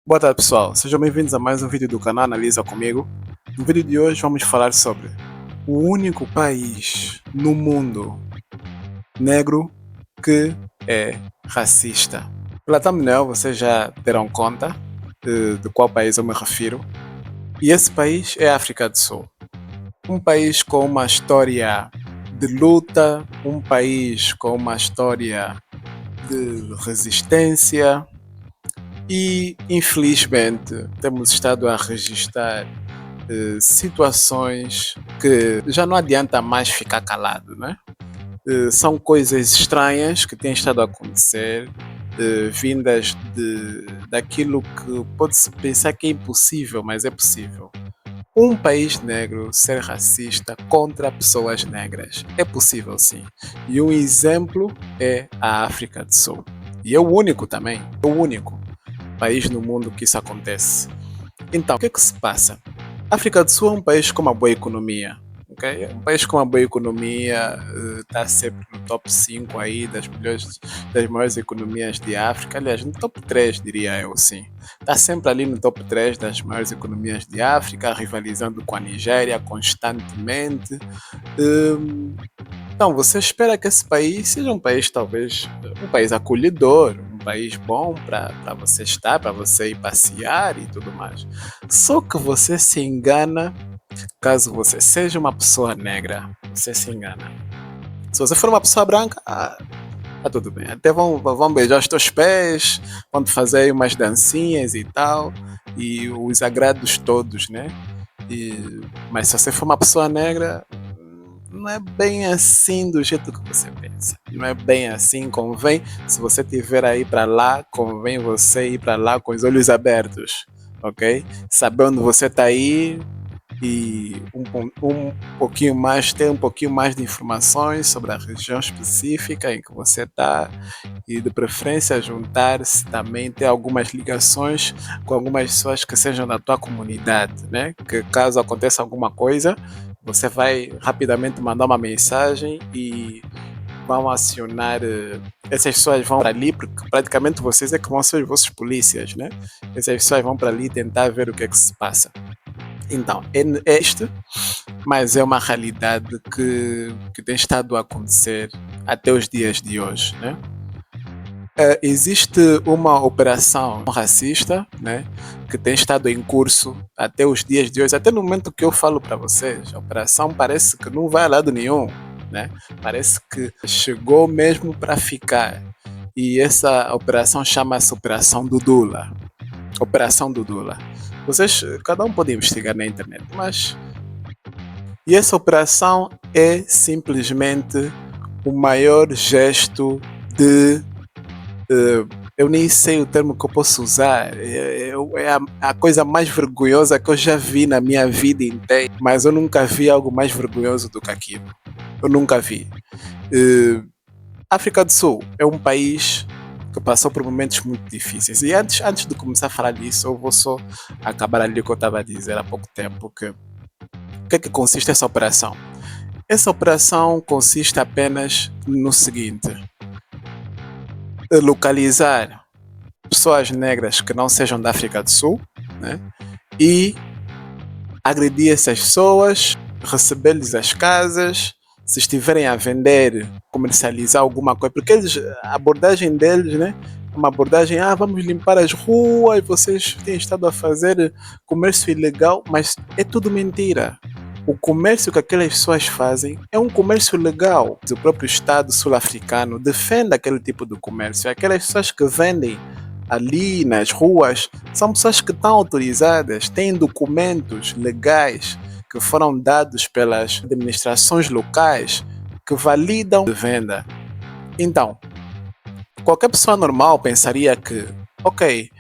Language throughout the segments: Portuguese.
Boa tarde pessoal, sejam bem-vindos a mais um vídeo do canal Analisa Comigo. No vídeo de hoje vamos falar sobre o único país no mundo negro que é racista. Pela thumbnail vocês já terão conta de qual país eu me refiro. E esse país é a África do Sul. Um país com uma história de luta, um país com uma história de resistência. E, infelizmente, temos estado a registrar situações que já não adianta mais ficar calado, né? São coisas estranhas que têm estado a acontecer, vindas daquilo que pode-se pensar que é impossível, mas é possível. Um país negro ser racista contra pessoas negras. É possível, sim. E um exemplo é a África do Sul. E é o único também, é o único país no mundo que isso acontece. Então, o que é que se passa? A África do Sul é um país com uma boa economia. Okay? É um país com uma boa economia, está sempre no top 5 aí das maiores economias de África. Aliás, no top 3, diria eu, sim. Está sempre ali no top 3 das maiores economias de África, rivalizando com a Nigéria constantemente. Então, você espera que esse país seja um país, talvez, um país acolhedor, um país bom para você estar, para você ir passear e tudo mais. Só que você se engana caso você seja uma pessoa negra. Você se engana. Se você for uma pessoa branca, tá tudo bem. Até vão beijar os teus pés, vão te fazer aí umas dancinhas e tal, e os agrados todos, né? Mas se você for uma pessoa negra, não é bem assim do jeito que você pensa. Não é bem assim, convém, se você estiver aí para lá, convém você ir para lá com os olhos abertos, ok? Saber onde você está aí e um pouquinho mais, ter um pouquinho mais de informações sobre a região específica em que você está e de preferência juntar-se também, ter algumas ligações com algumas pessoas que sejam da tua comunidade, né? Que caso aconteça alguma coisa, você vai rapidamente mandar uma mensagem e vão acionar, essas pessoas vão para ali, porque praticamente vocês é que vão ser os vossos polícias, né? Essas pessoas vão para ali tentar ver o que é que se passa. Então, é isto, mas é uma realidade que tem estado a acontecer até os dias de hoje, né? Existe uma operação racista, né, que tem estado em curso até os dias de hoje, até no momento que eu falo para vocês. A operação parece que não vai a lado nenhum, né? Parece que chegou mesmo para ficar. E essa operação chama-se Operação Dudula. Operação Dudula. Vocês, cada um pode investigar na internet, mas... E essa operação é simplesmente o maior gesto de... eu nem sei o termo que eu posso usar. É a coisa mais vergonhosa que eu já vi na minha vida inteira. Mas eu nunca vi algo mais vergonhoso do que aquilo. Eu nunca vi. África do Sul é um país que passou por momentos muito difíceis. E antes de começar a falar disso, eu vou só acabar ali o que eu estava a dizer há pouco tempo. O que é que consiste essa operação? Essa operação consiste apenas no seguinte: localizar pessoas negras que não sejam da África do Sul, né? E agredir essas pessoas, receber-lhes as casas, se estiverem a vender, comercializar alguma coisa, porque a abordagem deles, né? Uma abordagem, vamos limpar as ruas, vocês têm estado a fazer comércio ilegal, mas é tudo mentira. O comércio que aquelas pessoas fazem é um comércio legal. O próprio Estado sul-africano defende aquele tipo de comércio. Aquelas pessoas que vendem ali nas ruas são pessoas que estão autorizadas, têm documentos legais que foram dados pelas administrações locais que validam a venda. Então, qualquer pessoa normal pensaria que, ok,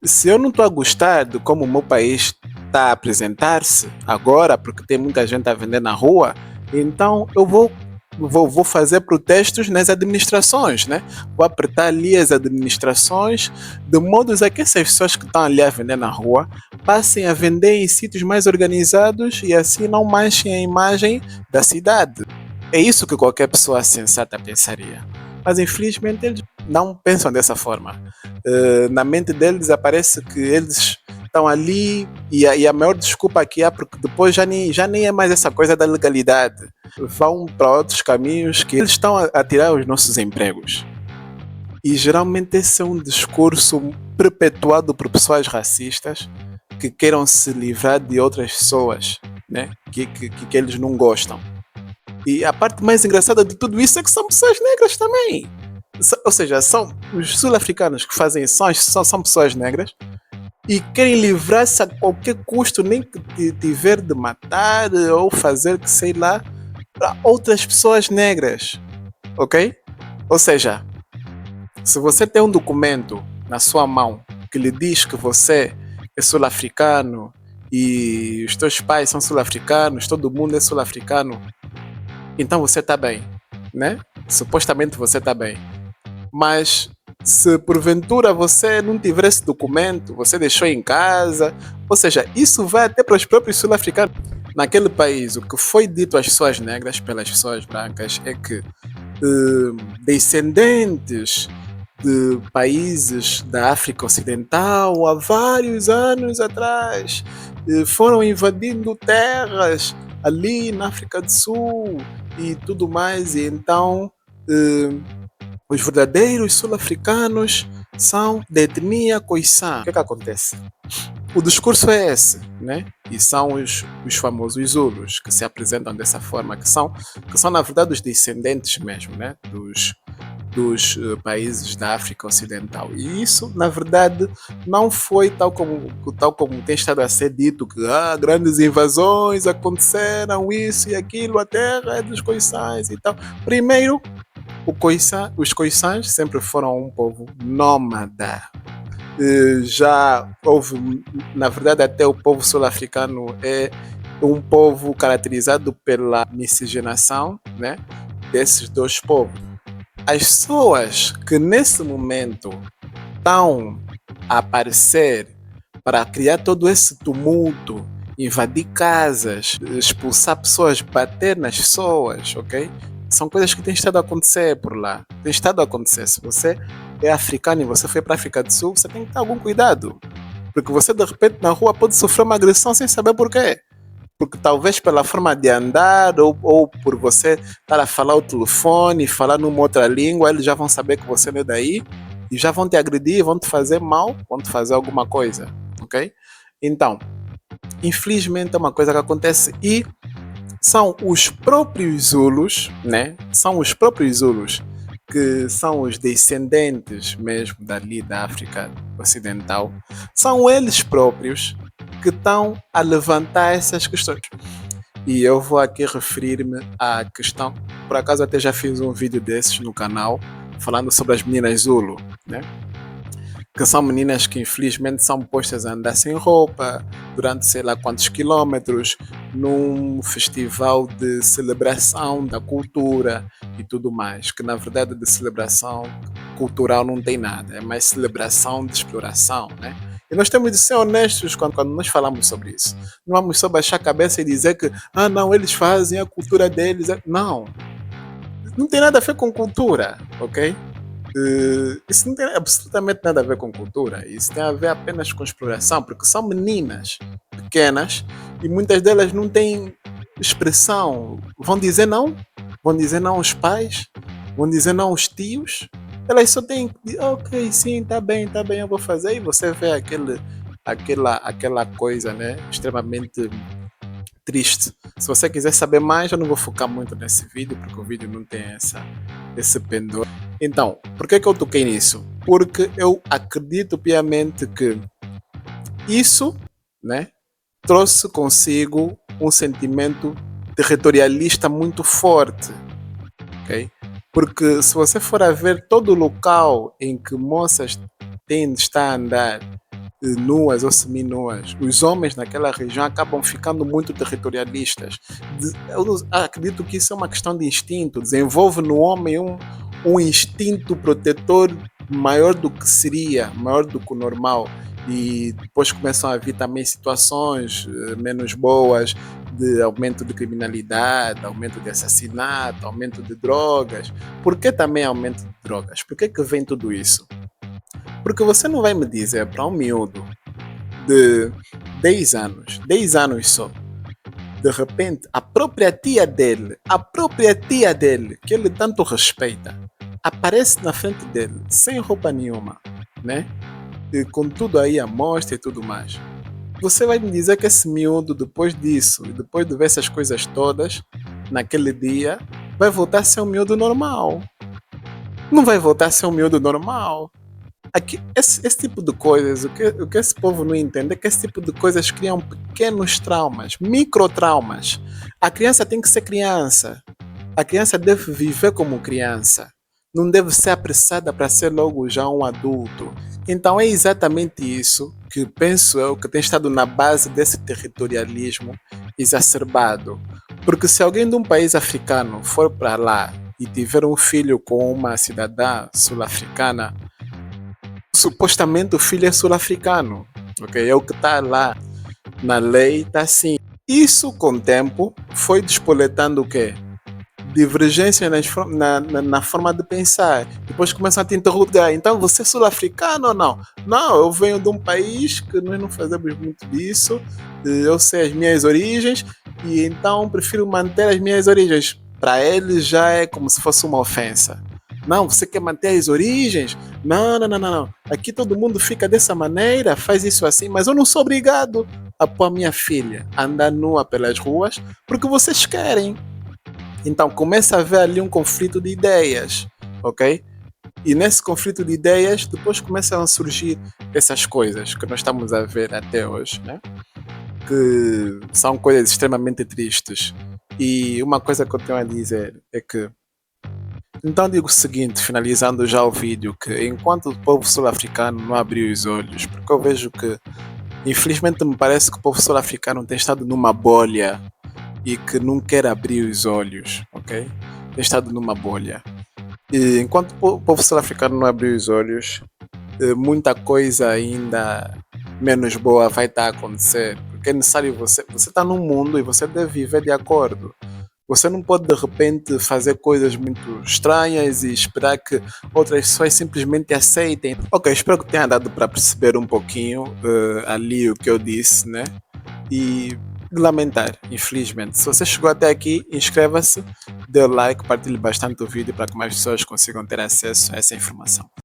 se eu não estou a gostar de como o meu país está a apresentar-se agora, porque tem muita gente a vender na rua, então eu vou fazer protestos nas administrações, né? Vou apertar ali as administrações, de modo a que essas pessoas que estão ali a vender na rua passem a vender em sítios mais organizados e assim não manchem a imagem da cidade. É isso que qualquer pessoa sensata pensaria. Mas infelizmente eles não pensam dessa forma. Na mente deles aparece que eles estão ali e a maior desculpa que há, porque depois já nem é mais essa coisa da legalidade. Vão para outros caminhos que eles estão a tirar os nossos empregos. E geralmente esse é um discurso perpetuado por pessoas racistas que queiram se livrar de outras pessoas, né? Que eles não gostam. E a parte mais engraçada de tudo isso é que são pessoas negras também. Ou seja, são os sul-africanos que fazem são pessoas negras e querem livrar-se a qualquer custo, nem que tiver de matar ou fazer que sei lá, para outras pessoas negras. Ok? Ou seja, se você tem um documento na sua mão que lhe diz que você é sul-africano e os teus pais são sul-africanos, todo mundo é sul-africano, então você está bem, né? Supostamente você está bem. Mas se porventura você não tiver esse documento, você deixou em casa, ou seja, isso vai até para os próprios sul-africanos. Naquele país, o que foi dito às pessoas negras pelas pessoas brancas é que descendentes de países da África Ocidental há vários anos atrás foram invadindo terras ali na África do Sul e tudo mais, e então os verdadeiros sul-africanos são de etnia Khoisan. O que acontece? O discurso é esse, né? E são os famosos Zulus que se apresentam dessa forma, que são na verdade os descendentes mesmo, né? Dos países da África Ocidental. E isso, na verdade, não foi tal como tem estado a ser dito, que grandes invasões aconteceram, isso e aquilo, a terra é dos Khoisans e tal. Primeiro, os Khoisans sempre foram um povo nômada. Já houve, na verdade, até o povo sul-africano é um povo caracterizado pela miscigenação, né, desses dois povos. As pessoas que nesse momento estão a aparecer para criar todo esse tumulto, invadir casas, expulsar pessoas, bater nas pessoas, ok? São coisas que têm estado a acontecer por lá. Tem estado a acontecer. Se você é africano e você foi para a África do Sul, você tem que ter algum cuidado. Porque você, de repente, na rua pode sofrer uma agressão sem saber porquê. Porque talvez pela forma de andar ou por você estar a falar o telefone, falar numa outra língua, eles já vão saber que você não é daí e já vão te agredir, vão te fazer mal, vão te fazer alguma coisa, ok? Então, infelizmente é uma coisa que acontece e são os próprios Zulus, né? São os próprios Zulus que são os descendentes mesmo dali da África Ocidental, são eles próprios que estão a levantar essas questões. E eu vou aqui referir-me à questão, por acaso até já fiz um vídeo desses no canal, falando sobre as meninas Zulu, né? Que são meninas que infelizmente são postas a andar sem roupa durante sei lá quantos quilômetros num festival de celebração da cultura e tudo mais, que na verdade de celebração cultural não tem nada, é mais celebração de exploração, né? E nós temos de ser honestos quando nós falamos sobre isso. Não vamos só baixar a cabeça e dizer que não, eles fazem a cultura deles. Não, não tem nada a ver com cultura, ok? Isso não tem absolutamente nada a ver com cultura. Isso tem a ver apenas com exploração, porque são meninas pequenas e muitas delas não têm expressão. Vão dizer não aos pais, vão dizer não aos tios. Elas só têm que dizer, ok, sim, tá bem, eu vou fazer. E você vê aquela coisa, né, extremamente triste. Se você quiser saber mais, eu não vou focar muito nesse vídeo, porque o vídeo não tem esse pendor. Então, por que eu toquei nisso? Porque eu acredito piamente que isso, né, trouxe consigo um sentimento territorialista muito forte, ok? Porque se você for a ver todo o local em que moças têm de estar a andar nuas ou seminuas, os homens naquela região acabam ficando muito territorialistas. Eu acredito que isso é uma questão de instinto, desenvolve no homem um instinto protetor maior do que seria, maior do que o normal. E depois começam a vir também situações menos boas de aumento de criminalidade, aumento de assassinato, aumento de drogas. Por que também aumento de drogas? Por que vem tudo isso? Porque você não vai me dizer para um miúdo de 10 anos só, de repente, a própria tia dele, que ele tanto respeita, aparece na frente dele, sem roupa nenhuma, né? E com tudo aí à mostra e tudo mais. Você vai me dizer que esse miúdo, depois disso, e depois de ver essas coisas todas, naquele dia, vai voltar a ser um miúdo normal. Não vai voltar a ser um miúdo normal. Aqui, esse tipo de coisas, o que esse povo não entende é que esse tipo de coisas criam pequenos traumas, microtraumas. A criança tem que ser criança. A criança deve viver como criança. Não deve ser apressada para ser logo já um adulto. Então é exatamente isso que penso eu que tem estado na base desse territorialismo exacerbado. Porque se alguém de um país africano for para lá e tiver um filho com uma cidadã sul-africana, supostamente o filho é sul-africano, ok? É o que está lá na lei, está assim. Isso, com o tempo, foi despoletando o quê? Divergência na forma de pensar. Depois começam a te interrogar. Então, você é sul-africano ou não? Não, eu venho de um país que nós não fazemos muito disso. Eu sei as minhas origens e então prefiro manter as minhas origens. Para eles já é como se fosse uma ofensa. Não, você quer manter as origens? Não, não, não, não, não. Aqui todo mundo fica dessa maneira, faz isso assim, mas eu não sou obrigado a pôr a minha filha a andar nua pelas ruas porque vocês querem. Então começa a haver ali um conflito de ideias, ok? E nesse conflito de ideias, depois começam a surgir essas coisas que nós estamos a ver até hoje, né? Que são coisas extremamente tristes. E uma coisa que eu tenho a dizer é que então digo o seguinte, finalizando já o vídeo, que enquanto o povo sul-africano não abriu os olhos, porque eu vejo que, infelizmente me parece que o povo sul-africano tem estado numa bolha e que não quer abrir os olhos, ok? Tem estado numa bolha. E enquanto o povo sul-africano não abrir os olhos, muita coisa ainda menos boa vai estar a acontecer, porque é necessário você está num mundo e você deve viver de acordo. Você não pode de repente fazer coisas muito estranhas e esperar que outras pessoas simplesmente aceitem. Ok, espero que tenha dado para perceber um pouquinho ali o que eu disse, né? E lamentar, infelizmente. Se você chegou até aqui, inscreva-se, dê o like, partilhe bastante o vídeo para que mais pessoas consigam ter acesso a essa informação.